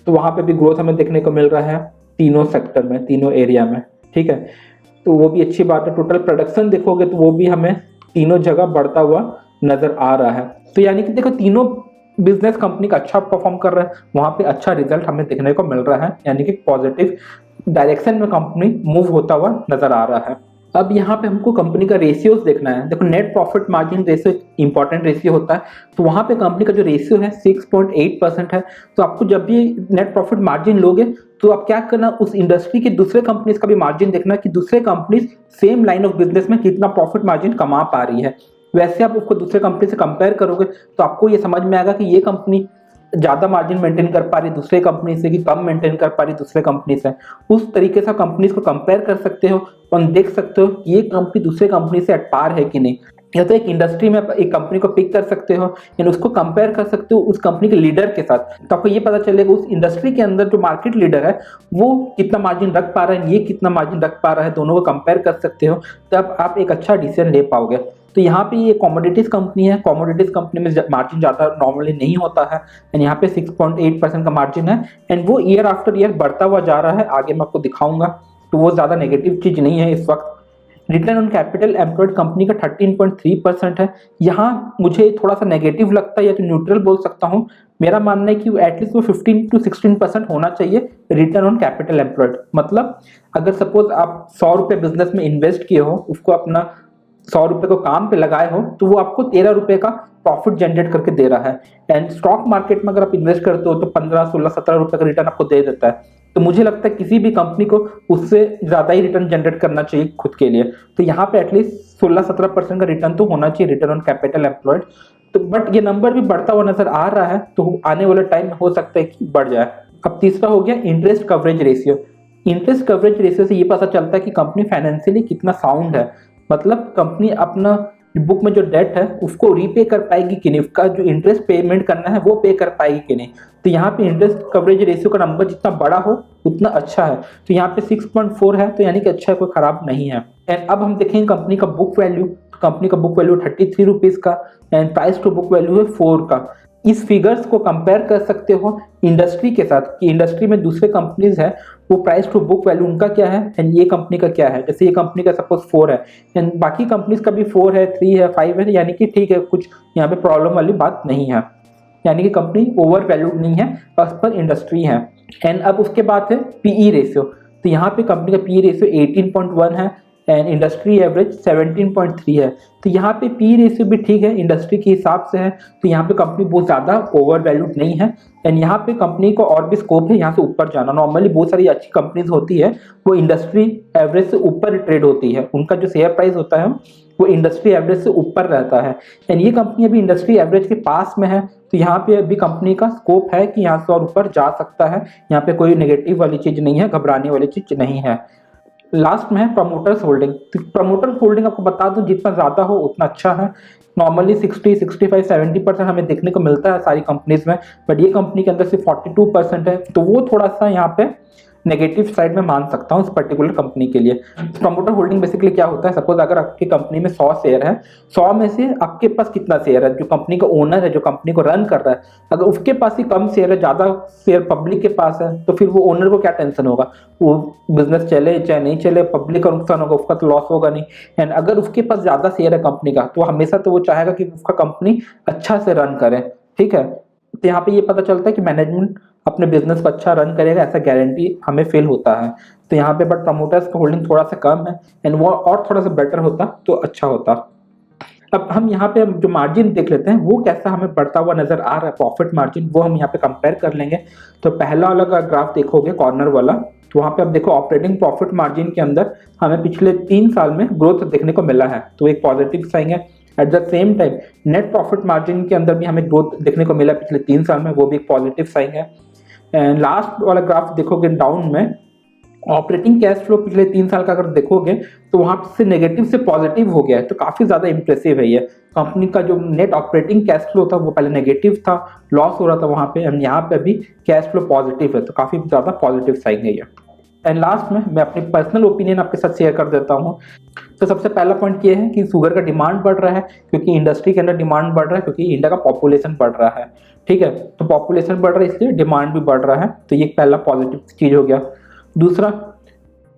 Speaker 1: तो वहां पे भी ग्रोथ हमें देखने को मिल रहा है तीनों सेक्टर में, तीनों एरिया में, ठीक है। तो वो भी अच्छी बात है। टोटल प्रोडक्शन देखोगे तो वो भी हमें तीनों जगह बढ़ता हुआ नजर आ रहा है। तो यानी कि देखो, तीनों बिजनेस कंपनी का अच्छा परफॉर्म कर रहा है, वहां पे अच्छा रिजल्ट हमें देखने को मिल रहा है, यानी कि पॉजिटिव डायरेक्शन में कंपनी मूव होता हुआ नजर आ रहा है। अब यहाँ पे हमको कंपनी का रेशियोज देखना है। देखो, net profit margin ratio important ratio होता है, तो वहां पे कंपनी का जो रेशियो है 6.8% है। तो आपको जब भी नेट प्रॉफिट मार्जिन लोगे, तो आप क्या करना, उस इंडस्ट्री के दूसरे कंपनीज का भी मार्जिन देखना कि दूसरे companies same line of business में कितना प्रॉफिट मार्जिन कमा पा रही है। वैसे आप उसको दूसरे कंपनी से कंपेयर करोगे तो आपको ये समझ में आएगा कि ये कंपनी ज्यादा मार्जिन मेंटेन कर पा रही दूसरे कंपनी से, कि कम मेंटेन कर पा रही दूसरे कंपनी से। उस तरीके से कंपनीज को कंपेयर कर सकते हो और देख सकते हो कि ये कंपनी दूसरे कंपनी से एट पार है कि नहीं। या तो एक इंडस्ट्री में एक कंपनी को पिक कर सकते हो, यानी उसको कंपेयर कर सकते हो उस कंपनी के लीडर के साथ, तो आपको ये पता चलेगा उस इंडस्ट्री के अंदर जो मार्केट लीडर है वो कितना मार्जिन रख पा रहा है, ये कितना मार्जिन रख पा रहा है, दोनों को कंपेयर कर सकते हो, तब आप एक अच्छा डिसीजन ले पाओगे। तो यहाँ पे ये कॉमोडिटीज कंपनी है, कॉमोडिटीज कंपनी में मार्जिन ज्यादा नॉर्मली नहीं होता है, एंड यहाँ पे 6.8% का मार्जिन है, एंड वो ईयर आफ्टर ईयर बढ़ता हुआ जा रहा है, आगे मैं आपको दिखाऊंगा। तो वो ज्यादा नेगेटिव चीज नहीं है इस वक्त। Return on capital employed company का 13.3% है। यहाँ मुझे थोड़ा सा नेगेटिव लगता है, या तो न्यूट्रल बोल सकता हूँ। मेरा मानना है कि एटलीस्ट वो 15 to 16% होना चाहिए रिटर्न ऑन कैपिटल एम्प्लॉयड। मतलब अगर सपोज आप 100 रुपये बिजनेस में इन्वेस्ट किए हो, उसको अपना 100 रुपये को काम पे लगाए हो, तो वो आपको 13 रुपये का प्रॉफिट जनरेट करके दे रहा है। एंड स्टॉक मार्केट में अगर आप इन्वेस्ट करते हो तो 15 16 17 रुपये का रिटर्न आपको दे देता है। तो मुझे लगता है किसी भी कंपनी को उससे ज्यादा ही रिटर्न जनरेट करना चाहिए खुद के लिए। तो यहाँ पे एटलीस्ट 16-17% का रिटर्न तो होना चाहिए रिटर्न ऑन कैपिटल एम्प्लॉयड। तो बट ये नंबर भी बढ़ता हुआ नजर आ रहा है, तो आने वाले टाइम में हो सकता है कि बढ़ जाए। अब तीसरा हो गया interest coverage ratio. Interest coverage ratio से ये पता चलता है कि कंपनी फाइनेंशियली कितना साउंड है, मतलब कंपनी अपना बुक में जो डेट है उसको रीपे कर पाएगी कि नहीं, उसका जो इंटरेस्ट पेमेंट करना है वो पे कर पाएगी कि नहीं। तो यहाँ पे इंटरेस्ट कवरेज रेशियो का नंबर जितना बड़ा हो उतना अच्छा है। तो यहाँ पे 6.4 है, तो यानी कि अच्छा है, कोई खराब नहीं है। एंड अब हम देखेंगे कंपनी का बुक वैल्यू। कंपनी का बुक वैल्यू 33 रुपीज का, and price to book value है 4 का। इस फिगर्स को कंपेयर कर सकते हो इंडस्ट्री के साथ, कि इंडस्ट्री में दूसरे कंपनीज है वो प्राइस टू बुक वैल्यू उनका क्या है एंड ये कंपनी का क्या है। जैसे ये कंपनी का सपोज 4 है, एंड बाकी कंपनीज का भी 4 है, 3 है, 5 है, यानी कि ठीक है, कुछ यहाँ पे प्रॉब्लम वाली बात नहीं है, यानी कि कंपनी ओवर वैल्यूड नहीं है, बस पर इंडस्ट्री है। एंड अब उसके बाद है पीई रेशियो। तो यहाँ पे कंपनी का पीई रेशियो 18.1 है, एंड इंडस्ट्री एवरेज 17.3 है। तो यहाँ पे पी रेशियो भी ठीक है, इंडस्ट्री के हिसाब से है। तो यहाँ पे कंपनी बहुत ज़्यादा ओवर वैल्यूड नहीं है एंड यहाँ पे कंपनी को और भी स्कोप है यहाँ से ऊपर जाना। नॉर्मली बहुत सारी अच्छी कंपनीज होती है वो इंडस्ट्री एवरेज से ऊपर ट्रेड होती है, उनका जो शेयर प्राइस होता है वो इंडस्ट्री एवरेज से ऊपर रहता है एंड ये कंपनी अभी इंडस्ट्री एवरेज के पास में है। तो यहाँ पे अभी कंपनी का स्कोप है कि यहाँ से और ऊपर जा सकता है, यहाँ पे कोई नेगेटिव वाली चीज नहीं है, घबराने वाली चीज नहीं है। लास्ट में है प्रमोटर्स होल्डिंग। तो प्रमोटर्स होल्डिंग आपको बता दूं जितना ज्यादा हो उतना अच्छा है। नॉर्मली 60, 65, 70% हमें देखने को मिलता है सारी कंपनीज में, बट ये कंपनी के अंदर सिर्फ 42% है, तो वो थोड़ा सा यहाँ पे नेगेटिव साइड में मान सकता हूँ इस पर्टिकुलर कंपनी के लिए। प्रमोटर होल्डिंग बेसिकली क्या होता है, सपोज अगर आपकी कंपनी में 100 शेयर है, 100 में से आपके पास कितना शेयर है, जो कंपनी का ओनर है, जो कंपनी को रन कर रहा है, अगर उसके पास ही कम शेयर है, ज्यादा शेयर पब्लिक के पास है, तो फिर वो ओनर को क्या टेंशन होगा, वो बिजनेस चले चाहे नहीं चले, पब्लिक का नुकसान होगा, उसका तो लॉस होगा नहीं। एंड अगर उसके पास ज्यादा शेयर है कंपनी का, तो हमेशा तो वो चाहेगा कि उसका कंपनी अच्छा से रन करे, ठीक है। तो यहाँ पे ये पता चलता है कि मैनेजमेंट अपने बिजनेस को अच्छा रन करेगा, ऐसा गारंटी हमें फील होता है। तो यहाँ पे बट प्रमोटर्स का होल्डिंग थोड़ा सा कम है एंड वो और थोड़ा सा बेटर होता तो अच्छा होता। अब हम यहाँ पे जो मार्जिन देख लेते हैं वो कैसा हमें बढ़ता हुआ नजर आ रहा है, प्रॉफिट मार्जिन, वो हम यहाँ पे कंपेयर कर लेंगे। तो पहला वाला ग्राफ देखोगे कॉर्नर वाला, तो वहाँ पे आप देखो ऑपरेटिंग प्रॉफिट मार्जिन के अंदर हमें पिछले 3 साल में ग्रोथ देखने को मिला है, तो एक पॉजिटिव साइन है। At the same time net profit margin के अंदर भी हमें ग्रोथ देखने को मिला पिछले 3 साल में, वो भी एक पॉजिटिव साइन है। एंड लास्ट वाला ग्राफ देखोगे डाउन में, ऑपरेटिंग कैश फ्लो पिछले 3 साल का अगर देखोगे तो वहां से नेगेटिव से पॉजिटिव हो गया है, तो काफी ज्यादा इंप्रेसिव है ये। कंपनी का जो नेट ऑपरेटिंग कैश फ्लो था वो पहले नेगेटिव था, लॉस हो रहा था वहां पे, एंड यहाँ पे अभी कैश फ्लो पॉजिटिव है, तो काफी ज्यादा पॉजिटिव साइन है ये। एंड लास्ट में मैं अपनी पर्सनल ओपिनियन आपके साथ शेयर कर देता हूँ। तो सबसे पहला पॉइंट ये है कि शुगर का डिमांड बढ़ रहा है, क्योंकि इंडस्ट्री के अंदर डिमांड बढ़ रहा है, क्योंकि इंडिया का पॉपुलेशन बढ़ रहा है, ठीक है। तो पॉपुलेशन बढ़ रहा है इसलिए डिमांड भी बढ़ रहा है, तो ये पहला पॉजिटिव चीज हो गया। दूसरा,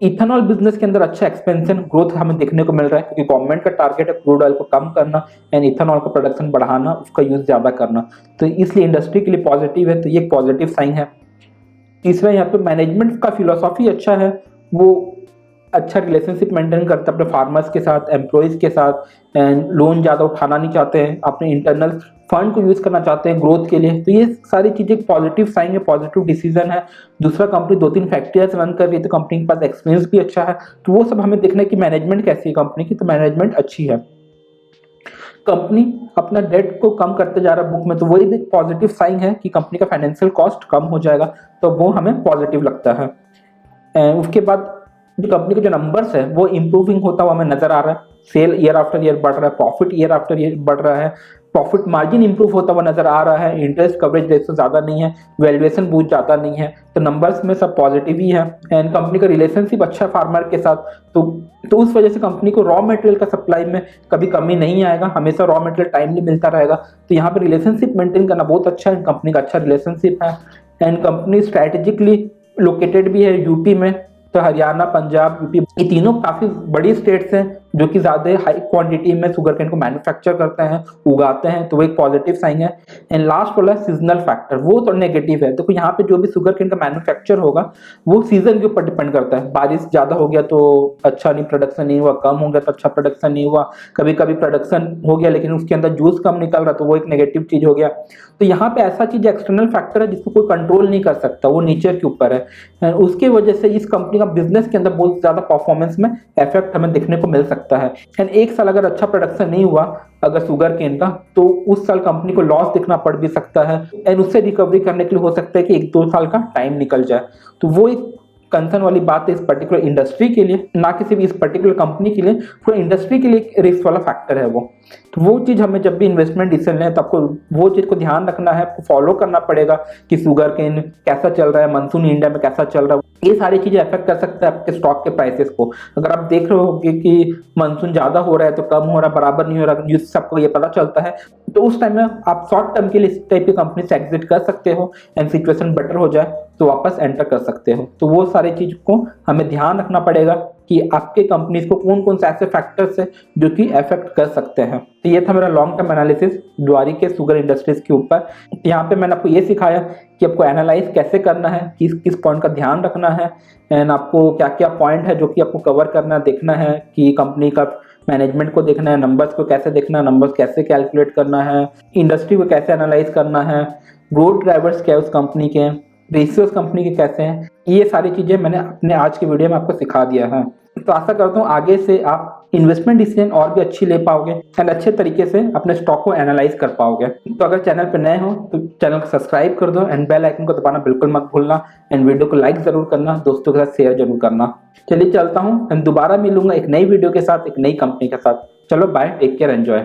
Speaker 1: इथेनॉल बिजनेस के अंदर अच्छा एक्सपेंशन ग्रोथ हमें देखने को मिल रहा है, क्योंकि गवर्नमेंट का टारगेट है क्रूड ऑयल को कम करना एंड इथेनॉल का प्रोडक्शन बढ़ाना, उसका यूज ज्यादा करना, तो इसलिए इंडस्ट्री के लिए पॉजिटिव है, तो ये एक पॉजिटिव साइन है। तीसरा, यहाँ पे मैनेजमेंट का फिलोसॉफी अच्छा है, वो अच्छा रिलेशनशिप मेंटेन करता है अपने फार्मर्स के साथ, एम्प्लॉयज के साथ, एंड लोन ज़्यादा उठाना नहीं चाहते हैं, अपने इंटरनल फंड को यूज करना चाहते हैं ग्रोथ के लिए, तो ये सारी चीज़ें पॉजिटिव साइन है, पॉजिटिव डिसीजन है। दूसरा, कंपनी 2-3 फैक्ट्रियाज रन कर रही है, तो कंपनी के पास एक्सपीरियंस भी अच्छा है, तो वो सब हमें देखना है कि मैनेजमेंट कैसी है कंपनी की, तो मैनेजमेंट अच्छी है। कंपनी अपना डेट को कम करते जा रहा है बुक में, तो वही भी पॉजिटिव साइन है कि कंपनी का फाइनेंशियल कॉस्ट कम हो जाएगा, तो वो हमें पॉजिटिव लगता है। उसके बाद जो कंपनी के जो नंबर्स है वो इंप्रूविंग होता हुआ हमें नजर आ रहा है, सेल ईयर आफ्टर ईयर बढ़ रहा है, प्रॉफिट ईयर आफ्टर ईयर बढ़ रहा है, प्रॉफिट मार्जिन इंप्रूव होता हुआ नजर आ रहा है, इंटरेस्ट कवरेज रेशियो ज्यादा नहीं है, वैल्यूएशन बहुत ज्यादा नहीं है, तो नंबर्स में सब पॉजिटिव ही है। एंड कंपनी का रिलेशनशिप अच्छा है फार्मर के साथ, तो उस वजह से कंपनी को रॉ मटेरियल का सप्लाई में कभी कमी नहीं आएगा, हमेशा रॉ मटेरियल टाइमली मिलता रहेगा, तो यहाँ पे रिलेशनशिप मेंटेन करना बहुत अच्छा है, कंपनी का अच्छा रिलेशनशिप है। एंड कंपनी स्ट्रेटेजिकली लोकेटेड भी है यूपी में, तो हरियाणा, पंजाब, यूपी, ये तीनों काफी बड़ी स्टेट्स हैं जो कि ज्यादा हाई क्वांटिटी में शुगर केन को मैन्युफैक्चर करते हैं, उगाते हैं, तो वो एक पॉजिटिव साइन है। एंड लास्ट वाला सीजनल फैक्टर, वो तो नेगेटिव है। देखो यहाँ पे जो भी शुगर केन का मैन्युफैक्चर होगा वो सीजन के ऊपर डिपेंड करता है, बारिश ज्यादा हो गया तो अच्छा नहीं प्रोडक्शन नहीं हुआ, कम हो गया तो अच्छा प्रोडक्शन नहीं हुआ, कभी कभी प्रोडक्शन हो गया लेकिन उसके अंदर जूस कम निकल रहा, तो वो एक नेगेटिव चीज हो गया। तो यहाँ पे ऐसा चीज एक्सटर्नल फैक्टर है जिसको कोई कंट्रोल नहीं कर सकता, वो नेचर के ऊपर है, उसकी वजह से इस कंपनी का बिजनेस के अंदर बहुत ज्यादा परफॉर्मेंस में इफेक्ट हमें देखने को मिल सकता है। एंड एक साल अगर अच्छा प्रोडक्शन नहीं हुआ अगर शुगर केन का, तो उस साल कंपनी को लॉस दिखना पड़ भी सकता है, एंड उससे रिकवरी करने के लिए हो सकता है कि 1-2 साल का टाइम निकल जाए, तो वो एक कंसर्न वाली बात है इस पर्टिकुलर इंडस्ट्री के लिए, ना कि सिर्फ इस पर्टिकुलर कंपनी के लिए, पूरी इंडस्ट्री के लिए एक रिस्क वाला फैक्टर है वो। तो वो चीज हमें जब भी इन्वेस्टमेंट डिसीजन लें तो आपको वो चीज को ध्यान रखना है, आपको फॉलो करना पड़ेगा कि शुगर केन कैसा चल रहा है, मानसून इंडिया में कैसा चल रहा है, ये सारी चीजें अफेक्ट कर सकता है आपके स्टॉक के प्राइसेस को। अगर आप देख रहे होगे कि मानसून ज्यादा हो रहा है तो कम हो रहा है, बराबर नहीं हो रहा, न्यूज से आपको ये पता चलता है, तो उस टाइम में आप शॉर्ट टर्म के लिए इस टाइप की कंपनी से एग्जिट कर सकते हो, एंड सिचुएशन बेटर हो जाए तो वापस एंटर कर सकते हो। तो वो सारी चीज को हमें ध्यान रखना पड़ेगा कि आपके कंपनीज को कौन कौन से ऐसे फैक्टर्स है जो कि अफेक्ट कर सकते हैं। तो ये था मेरा लॉन्ग टर्म एनालिसिस द्वारी के शुगर इंडस्ट्रीज के ऊपर। यहाँ पे मैंने आपको ये सिखाया कि आपको एनालाइज कैसे करना है, किस किस पॉइंट का ध्यान रखना है, एंड आपको क्या क्या पॉइंट है जो कि आपको कवर करना देखना है, कि कंपनी का मैनेजमेंट को देखना है, नंबर्स को कैसे देखना है, नंबर्स कैसे कैलकुलेट करना है, इंडस्ट्री को कैसे एनालाइज करना है, ग्रोथ ड्राइवर्स क्या है उस कंपनी के, रेशियोज कंपनी के कैसे हैं। ये सारी चीजें मैंने अपने आज की वीडियो में आपको सिखा दिया है। तो आशा करता हूँ आगे से आप इन्वेस्टमेंट डिसीजन और भी अच्छी ले पाओगे एंड अच्छे तरीके से अपने स्टॉक को एनालाइज कर पाओगे। तो अगर चैनल पे नए हो तो चैनल को सब्सक्राइब कर दो एंड बेल आइकन को दबाना बिल्कुल मत भूलना एंड वीडियो को लाइक जरूर करना, दोस्तों के साथ शेयर जरूर करना। चलिए चलता हूँ एंड दोबारा मिलूंगा एक नई वीडियो के साथ, एक नई कंपनी के साथ। चलो बाय, टेक केयर, एंजॉय।